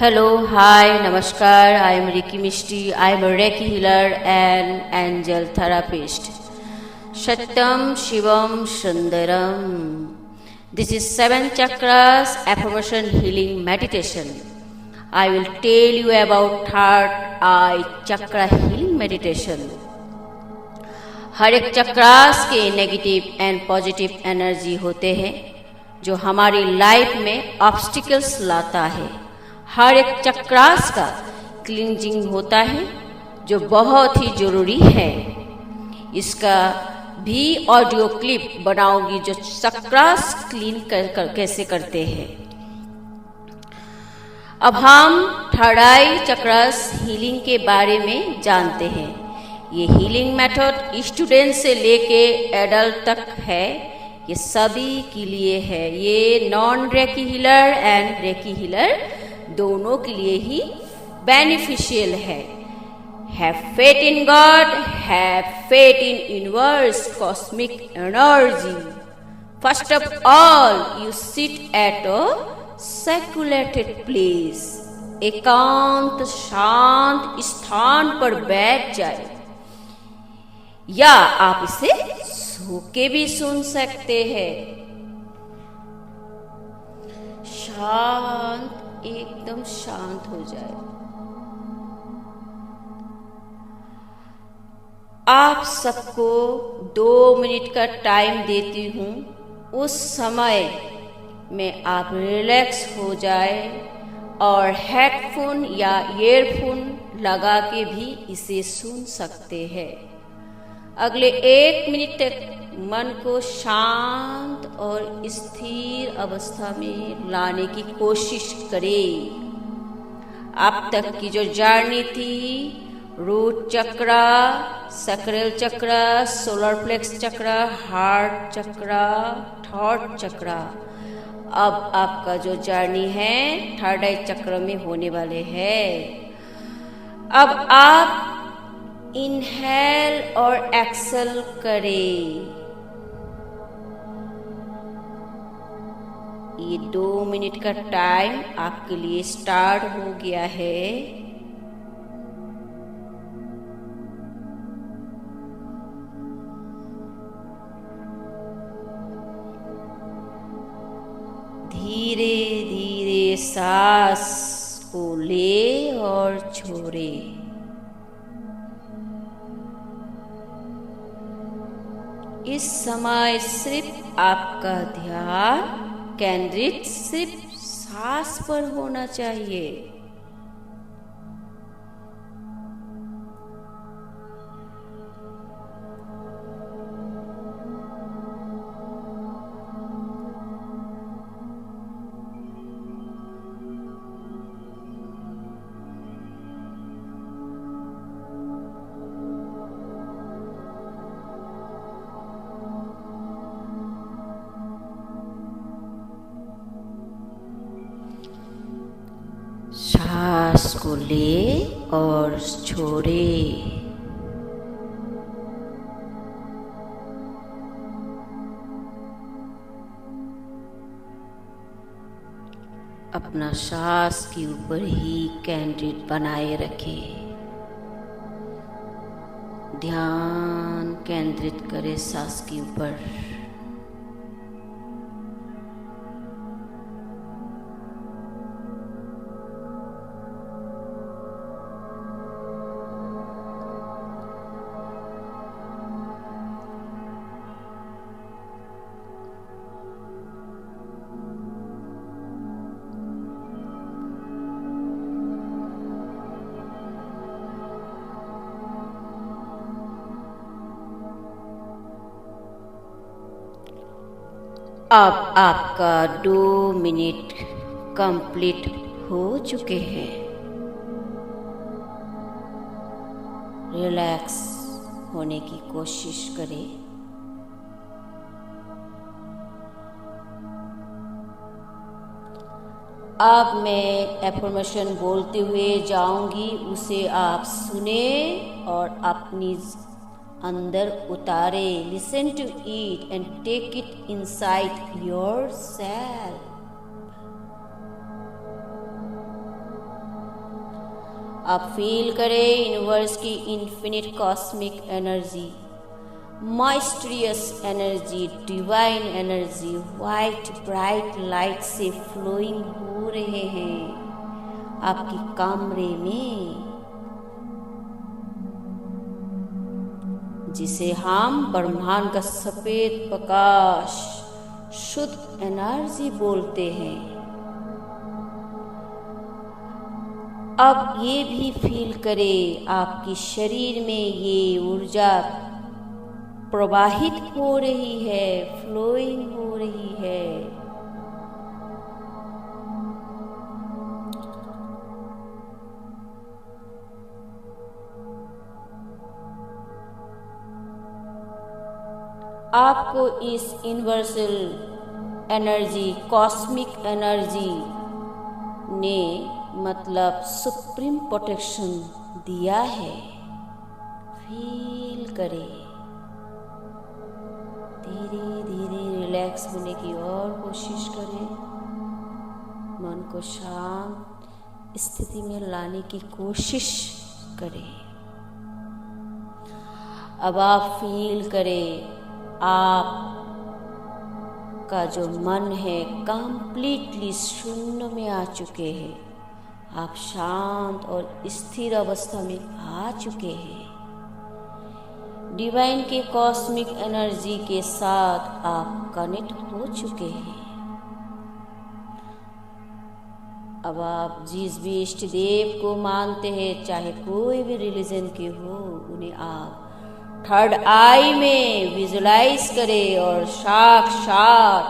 Hello, hi, namaskar. I am Ricky Mishti. I am a Reiki healer and angel therapist. Satyam Shivam Sundaram. This is 7 chakras affirmation healing meditation. I will tell you about third eye chakra healing meditation. हर एक चक्रास के negative and positive energy होते हैं जो हमारी life में obstacles लाता है। हर एक चक्रास का क्लींजिंग होता है जो बहुत ही जरूरी है। इसका भी ऑडियो क्लिप बनाऊंगी जो चक्रास क्लीन कर कैसे करते हैं। अब हम थर्ड आई चक्रास हीलिंग के बारे में जानते हैं। ये हीलिंग मेथड स्टूडेंट से लेके एडल्ट तक है, ये सभी के लिए है। ये non reiki healer and reiki healer दोनों के लिए ही बेनिफिशियल है। Have faith in God, have faith in universe cosmic energy. First of all you sit at a secluded place, एकांत शांत स्थान पर बैठ जाए, या आप इसे सो के भी सुन सकते हैं। शांत, एकदम शांत हो जाए। आप सबको 2 मिनट का टाइम देती हूँ। उस समय में आप रिलैक्स हो जाए और हेडफोन या ईयरफोन लगा के भी इसे सुन सकते हैं। अगले 1 मिनट तक मन को शांत और स्थिर अवस्था में लाने की कोशिश करें। अब तक की जो जर्नी थी, रूट चक्रा, सक्रेल चक्रा, सोलर प्लेक्स चक्रा, हार्ट चक्रा, थॉट चक्रा, अब आपका जो जर्नी है थर्ड आई चक्र में होने वाले हैं। अब आप इनहेल और एक्सेल करें। ये 2 मिनट का टाइम आपके लिए स्टार्ट हो गया है। धीरे धीरे सांस को ले और छोड़े। इस समय सिर्फ आपका ध्यान केंद्रित सिर्फ सांस पर होना चाहिए। सांस को ले और छोड़े। अपना सांस के ऊपर ही केंद्रित बनाए रखें। ध्यान केंद्रित करें सांस के ऊपर। अब आपका 2 मिनट कंप्लीट हो चुके हैं। रिलैक्स होने की कोशिश करें। अब मैं एफर्मेशन बोलते हुए जाऊंगी, उसे आप सुने और अपनी अंदर उतारे। Listen to it and take it inside yourself. अब फील करें यूनिवर्स की infinite cosmic energy, mysterious energy, divine energy white bright light से फ्लोइंग हो रहे हैं आपके कमरे में, जिसे हम ब्रह्मांड का सफेद प्रकाश, शुद्ध एनर्जी बोलते हैं। अब ये भी फील करें आपके शरीर में ये ऊर्जा प्रवाहित हो रही है, फ्लोइंग हो रही है। आपको इस यूनिवर्सल एनर्जी, कॉस्मिक एनर्जी ने मतलब सुप्रीम प्रोटेक्शन दिया है। फील करें, धीरे धीरे रिलैक्स होने की और कोशिश करें, मन को शांत स्थिति में लाने की कोशिश करें। अब आप फील करें आप का जो मन है कंप्लीटली शून्य में आ चुके हैं, आप शांत और स्थिर अवस्था में आ चुके हैं। डिवाइन के कॉस्मिक एनर्जी के साथ आप कनेक्ट हो चुके हैं। अब आप जिस भी इष्ट देव को मानते हैं, चाहे कोई भी रिलीजन के हो, उन्हें आप थर्ड आई में विजुलाइज करें और साक्षात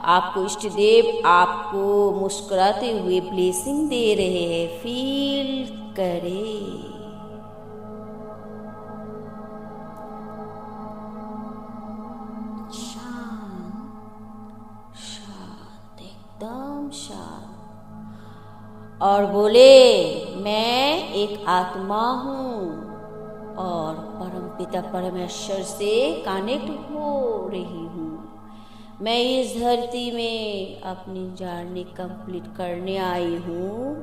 आपको इष्ट देव आपको मुस्कुराते हुए ब्लेसिंग दे रहे हैं। फील करें, शांत शांत, एकदम शांत, और बोले मैं एक आत्मा हूँ और परमपिता परमेश्वर से कनेक्ट हो रही हूँ। मैं इस धरती में अपनी जर्नी कंप्लीट करने आई हूँ।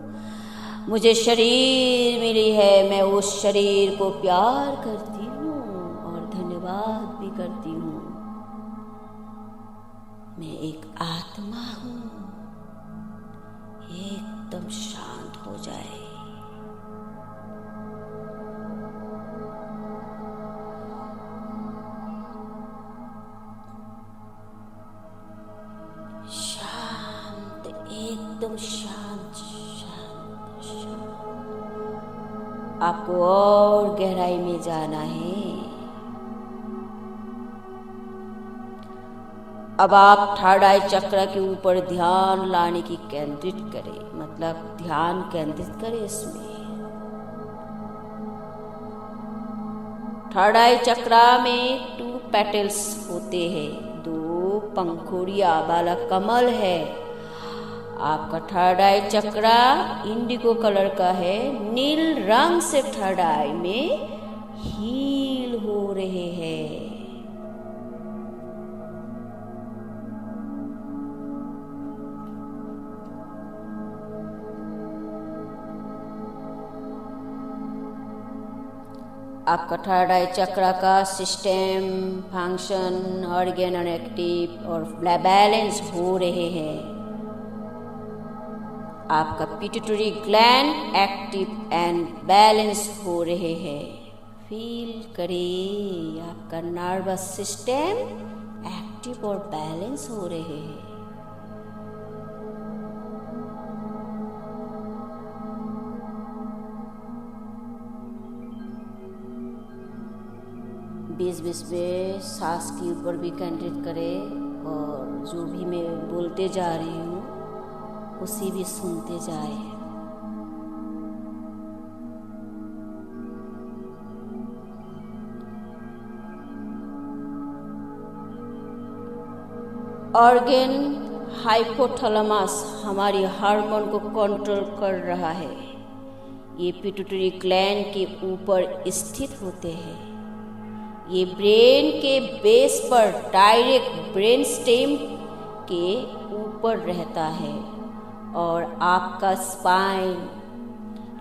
मुझे शरीर मिली है, मैं उस शरीर को प्यार करती हूँ और धन्यवाद भी करती हूँ। मैं एक आत्मा हूँ। एकदम शांत हो जाए। शांत, एकदम शांत शांत शांत। आपको और गहराई में जाना है। अब आप थर्ड आई चक्र के ऊपर ध्यान लाने की केंद्रित करें, मतलब ध्यान केंद्रित करें इसमें। थर्ड आई चक्र में 2 पेटल्स होते हैं, 2 पंखुड़ियां वाला कमल है। आपका थर्ड आई चक्र इंडिगो कलर का है, नील रंग से थर्ड आई में हील हो रहे हैं। आपका थर्ड आई चक्र का सिस्टम, फंक्शन, ऑर्गन और एक्टिव और बैलेंस हो रहे हैं। आपका pituitary gland active and balance हो रहे हैं। फील करें आपका नर्वस सिस्टम एक्टिव और बैलेंस हो रहे हैं। बीच में सांस के ऊपर भी केंद्रित करें और जो भी मैं बोलते जा रही हूँ उसी भी सुनते जाए। ऑर्गन हाइपोथैलेमस हमारी हार्मोन को कंट्रोल कर रहा है। ये पिट्यूटरी ग्लैंड के ऊपर स्थित होते हैं। ये ब्रेन के बेस पर डायरेक्ट ब्रेन स्टेम के ऊपर रहता है और आपका spine,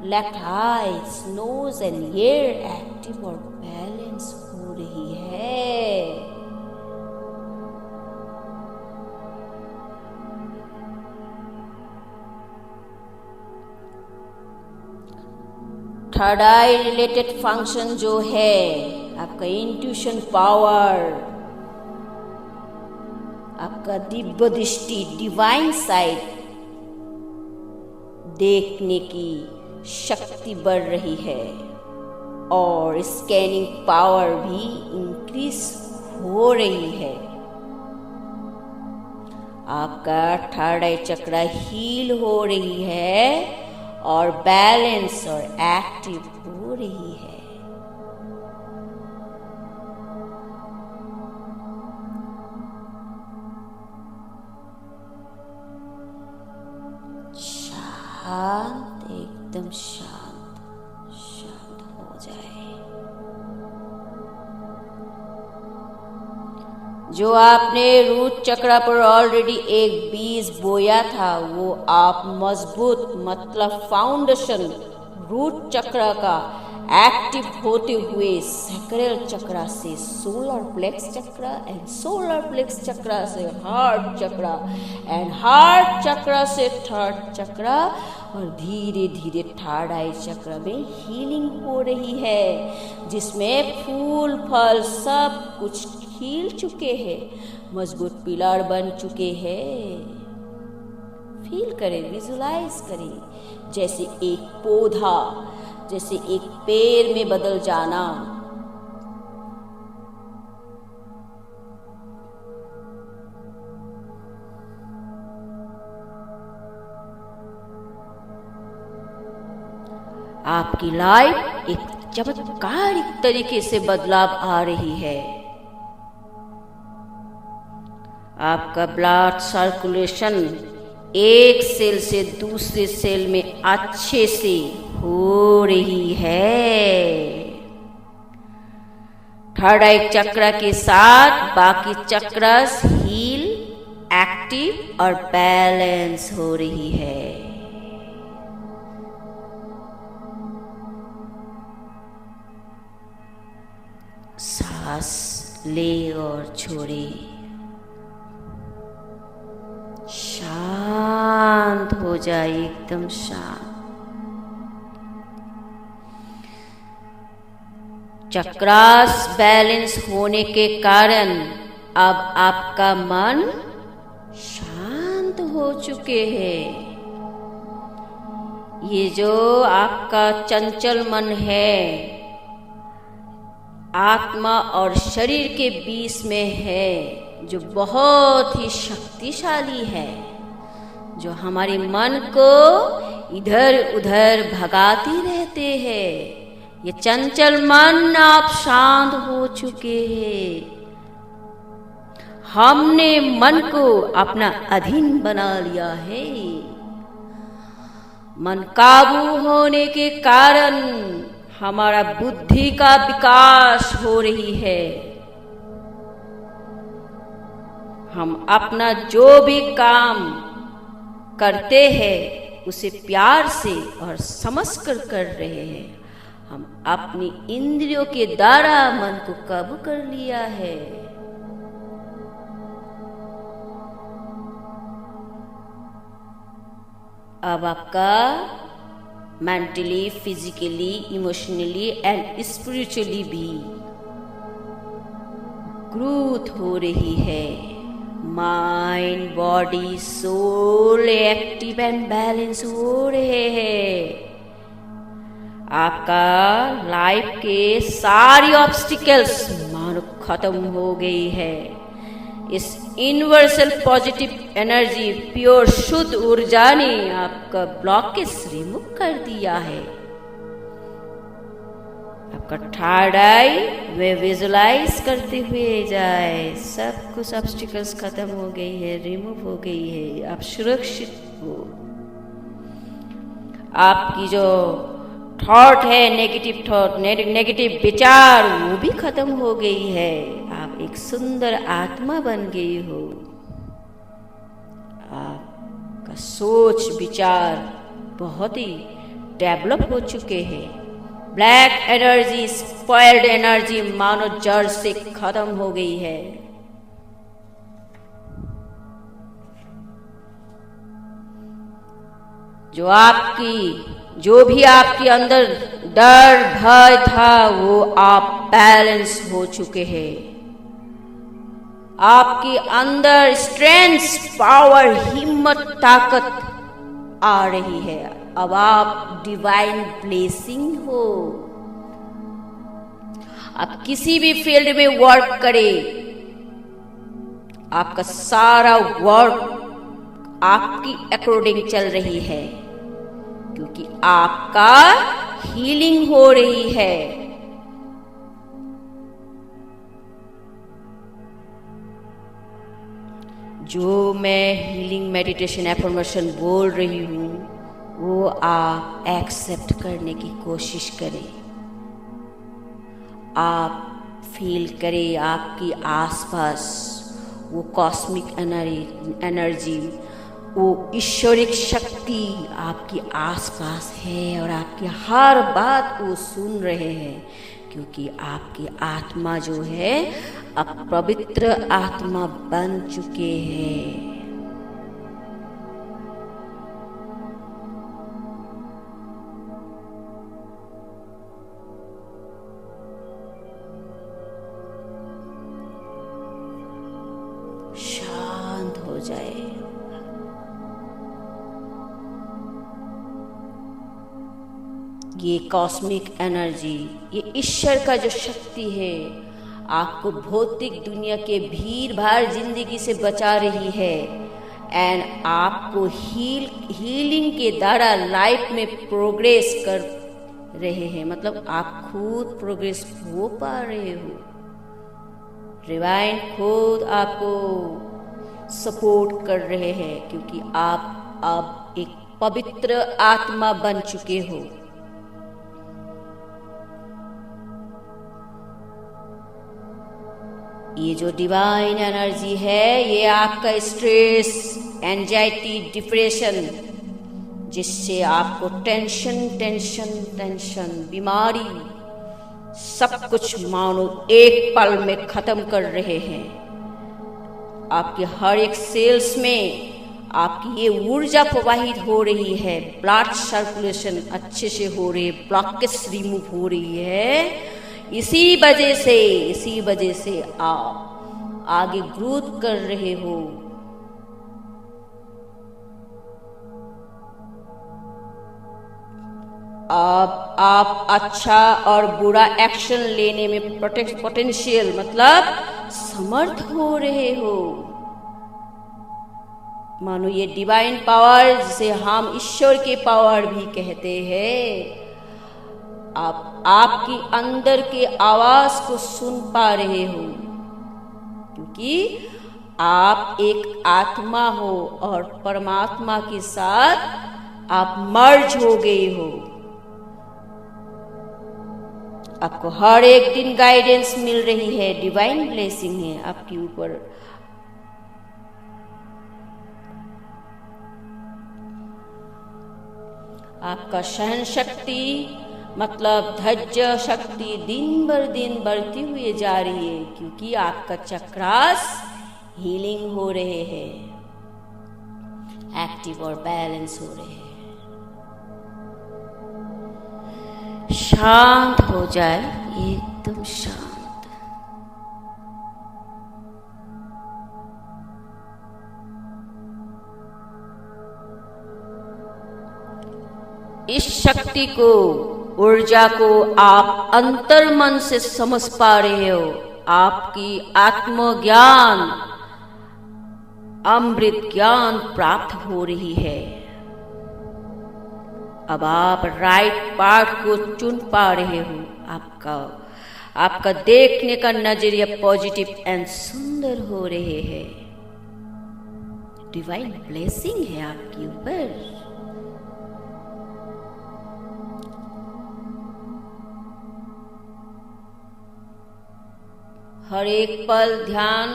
left eyes, nose and ear active और बैलेंस हो रही है। थर्ड आई रिलेटेड फंक्शन जो है आपका इंट्यूशन पावर, आपका दिव्य दृष्टि, डिवाइन साइट देखने की शक्ति बढ़ रही है और स्कैनिंग पावर भी इंक्रीज हो रही है। आपका थर्ड आई चक्र हील हो रही है और बैलेंस और एक्टिव हो रही है। शांत, एकदम शांत शांत हो जाए। जो आपने रूट चक्र पर ऑलरेडी एक बीज बोया था, वो आप मजबूत मतलब फाउंडेशन रूट चक्र का एक्टिव होते हुए सैक्रल चक्र से सोलर प्लेक्स चक्र एंड सोलर प्लेक्स चक्र से हार्ट चक्र एंड हार्ट चक्र से थर्ड चक्र और धीरे धीरे थर्ड आई चक्र में हीलिंग हो रही है, जिसमें फूल फल सब कुछ खिल चुके हैं, मजबूत पिलर बन चुके हैं। फील करें, विजुलाइज करें जैसे एक पौधा, जैसे एक पेड़ में बदल जाना। आपकी लाइफ एक चमत्कारिक तरीके से बदलाव आ रही है। आपका ब्लड सर्कुलेशन एक सेल से दूसरे सेल में अच्छे से हो रही है। थर्ड आई चक्र के साथ बाकी चक्र हील, एक्टिव और बैलेंस हो रही है। सांस ले और छोड़े, शांत हो जाए, एकदम शांत। चक्रास बैलेंस होने के कारण अब आपका मन शांत हो चुके हैं। ये जो आपका चंचल मन है, आत्मा और शरीर के बीच में है, जो बहुत ही शक्तिशाली है, जो हमारे मन को इधर उधर भगाती रहते हैं। ये चंचल मन आप शांत हो चुके हैं। हमने मन को अपना अधीन बना लिया है। मन काबू होने के कारण हमारा बुद्धि का विकास हो रही है। हम अपना जो भी काम करते हैं उसे प्यार से और समझकर कर रहे हैं। हम अपनी इंद्रियों के द्वारा मन को काबू कर लिया है। अब आपका mentally, physically, emotionally and spiritually भी ग्रोथ हो रही है। Mind, body, soul active and balance हो रहे हैं। आपका लाइफ के सारी ऑब्स्टिकल्स मानो खत्म हो गई है। इस यूनिवर्सल पॉजिटिव एनर्जी, प्योर शुद्ध ऊर्जा ने आपका ब्लॉकेज रिमूव कर दिया है। आपका थर्ड आई वे विजुलाइज करते हुए जाए, सब कुछ ऑब्स्टिकल्स खत्म हो गई है, रिमूव हो गई है, आप सुरक्षित हो। आपकी जो थॉट है, नेगेटिव थॉट, नेगेटिव विचार, वो भी खत्म हो गई है। आप एक सुंदर आत्मा बन गई हो। आपका सोच विचार बहुत ही डेवलप हो चुके हैं। ब्लैक एनर्जी, स्पॉइल्ड एनर्जी मानो जड़ से खत्म हो गई है। जो भी आपके अंदर डर भय था वो आप बैलेंस हो चुके हैं। आपके अंदर स्ट्रेंथ, पावर, हिम्मत, ताकत आ रही है। अब आप डिवाइन ब्लेसिंग हो। आप किसी भी फील्ड में वर्क करें, आपका सारा वर्क आपकी अकॉर्डिंग चल रही है, क्योंकि आपका हीलिंग हो रही है। जो मैं हीलिंग मेडिटेशन एफर्मेशन बोल रही हूं वो आप एक्सेप्ट करने की कोशिश करें। आप फील करें आपकी आसपास वो कॉस्मिक एनर्जी, वो ईश्वरिक शक्ति आपके आसपास है और आपकी हर बात को सुन रहे हैं, क्योंकि आपकी आत्मा जो है अब पवित्र आत्मा बन चुके हैं। शांत हो जाए। ये कॉस्मिक एनर्जी, ये ईश्वर का जो शक्ति है, आपको भौतिक दुनिया के भीड़ भाड़ जिंदगी से बचा रही है एंड आपको हीलिंग के द्वारा लाइफ में प्रोग्रेस कर रहे हैं। मतलब आप खुद प्रोग्रेस हो पा रहे हो। डिवाइन खुद आपको सपोर्ट कर रहे हैं, क्योंकि आप अब एक पवित्र आत्मा बन चुके हो। ये जो डिवाइन एनर्जी है, ये आपका स्ट्रेस, एंजाइटी, डिप्रेशन, जिससे आपको टेंशन, बीमारी, सब कुछ मानो एक पल में खत्म कर रहे हैं। आपके हर एक सेल्स में आपकी ये ऊर्जा प्रवाहित हो रही है। ब्लड सर्कुलेशन अच्छे से हो रही है, ब्लॉकेज रिमूव हो रही है। इसी वजह से आप आगे ग्रोथ कर रहे हो। आप अच्छा और बुरा एक्शन लेने में पोटेंशियल मतलब समर्थ हो रहे हो। मानो ये डिवाइन पावर, जिसे हम ईश्वर के पावर भी कहते हैं, आप आपकी अंदर के आवाज को सुन पा रहे हो, क्योंकि आप एक आत्मा हो और परमात्मा के साथ आप मर्ज हो गए हो। आपको हर एक दिन गाइडेंस मिल रही है, डिवाइन ब्लेसिंग है आपके ऊपर। आपका सहन शक्ति मतलब धैर्य शक्ति दिन बर दिन बढ़ती हुई जा रही है, क्योंकि आपका चक्रास हीलिंग हो रहे हैं, एक्टिव और बैलेंस हो रहे हैं। शांत हो जाए, एकदम शांत। इस शक्ति को, ऊर्जा को आप अंतर मन से समझ पा रहे हो। आपकी आत्मज्ञान, अमृत ज्ञान प्राप्त हो रही है। अब आप राइट पाथ को चुन पा रहे हो। आपका देखने का नजरिया पॉजिटिव एंड सुंदर हो रहे हैं। डिवाइन ब्लेसिंग है आपके ऊपर। हर एक पल ध्यान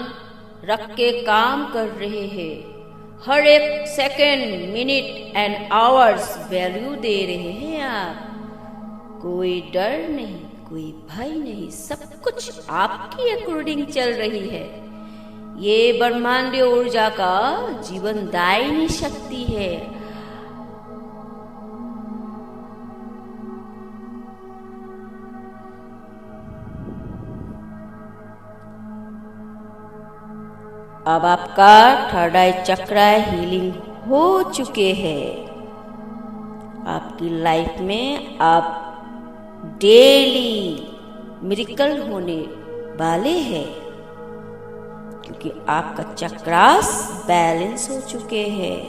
रख के काम कर रहे हैं। हर एक second, minute and hours value दे रहे हैं आप। कोई डर नहीं, कोई भय नहीं, सब कुछ आपकी अकॉर्डिंग चल रही है। ये ब्रह्मांडीय ऊर्जा का जीवनदायिनी शक्ति है। अब आपका थर्ड आई चक्र हीलिंग हो चुके हैं। आपकी लाइफ में आप डेली मिरेकल होने वाले हैं, क्योंकि आपका चक्रास बैलेंस हो चुके हैं।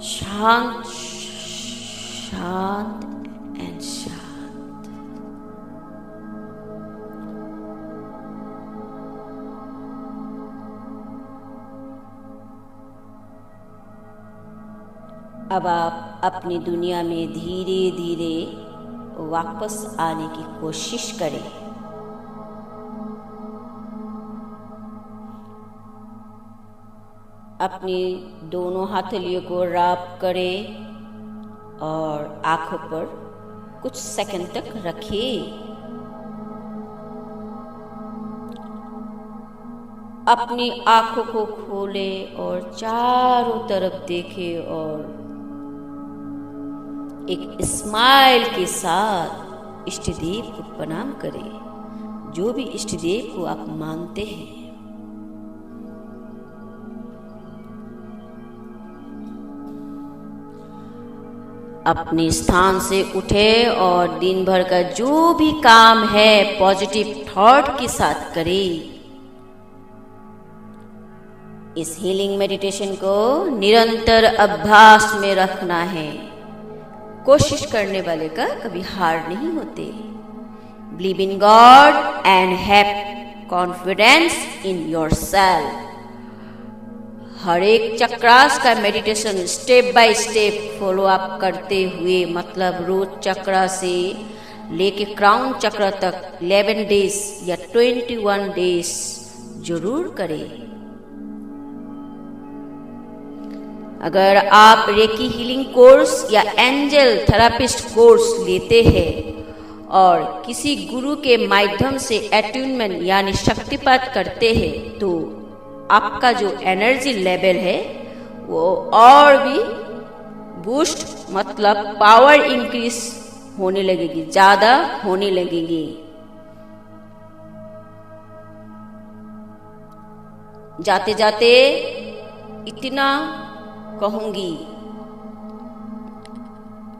शांत शांत एंड शांत। अब आप अपनी दुनिया में धीरे धीरे वापस आने की कोशिश करें। अपनी दोनों हथेलियों को रब करें और आंखों पर कुछ सेकंड तक रखिए। अपनी आंखों को खोलें और चारों तरफ देखें और एक स्माइल के साथ इष्ट देव को प्रणाम करें, जो भी इष्ट देव को आप मानते हैं। अपने स्थान से उठे और दिन भर का जो भी काम है पॉजिटिव थॉट के साथ करें। इस हीलिंग मेडिटेशन को निरंतर अभ्यास में रखना है। कोशिश करने वाले का कभी हार नहीं होते। Believe in God and have confidence in yourself. हर एक चक्रास का meditation step by step follow up करते हुए, मतलब रोज चक्रा से लेके क्राउन चक्र तक 11 डेज या 21 डेज जरूर करें। अगर आप रेकी हीलिंग कोर्स या एंजल थेरापिस्ट कोर्स लेते हैं और किसी गुरु के माध्यम से अट्यूनमेंट यानी शक्तिपात करते हैं, तो आपका जो एनर्जी लेवल है वो और भी बूस्ट, मतलब पावर इंक्रीज होने लगेगी, ज्यादा होने लगेगी। जाते जाते इतना कहूंगी,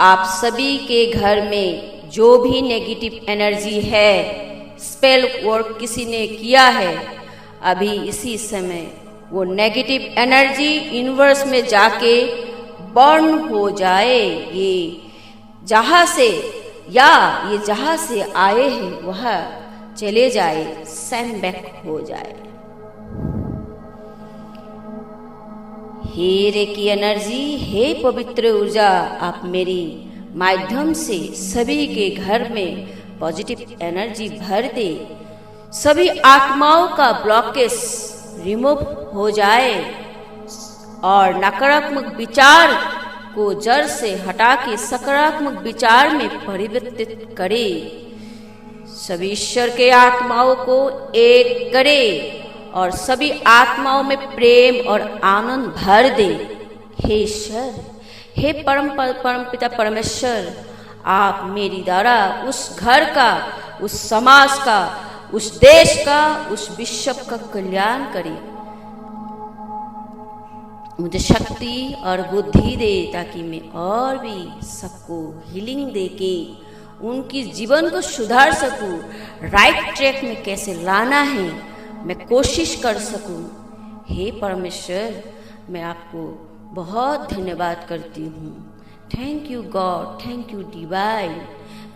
आप सभी के घर में जो भी नेगेटिव एनर्जी है, स्पेल वर्क किसी ने किया है, अभी इसी समय वो नेगेटिव एनर्जी यूनिवर्स में जाके बर्न हो जाए। ये जहां से आए हैं वह चले जाए, सेंड बैक हो जाए। हे रेकी एनर्जी, हे पवित्र ऊर्जा, आप मेरी माध्यम से सभी के घर में पॉजिटिव एनर्जी भर दे। सभी आत्माओं का ब्लॉकेज रिमूव हो जाए और नकारात्मक विचार को जड़ से हटा के सकारात्मक विचार में परिवर्तित करे। सभी ईश्वर के आत्माओं को एक करे और सभी आत्माओं में प्रेम और आनंद भर दे। हे ईश्वर, हे परम पिता परमेश्वर, आप मेरी द्वारा उस घर का, उस समाज का, उस देश का, उस विश्व का कल्याण करें। मुझे शक्ति और बुद्धि दे ताकि मैं और भी सबको हीलिंग दे के उनकी जीवन को सुधार सकूं। राइट ट्रैक में कैसे लाना है मैं कोशिश कर सकूं। हे परमेश्वर, मैं आपको बहुत धन्यवाद करती हूँ। Thank you God, thank you divine,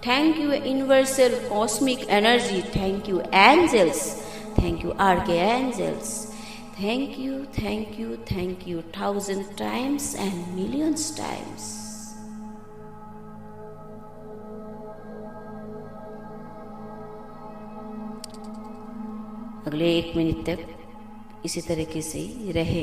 thank you universal cosmic energy, thank you angels, thank you archangels, thank you, thank you, thank you 1000 times and millions times। अगले 1 मिनट तक इसी तरीके से रहे।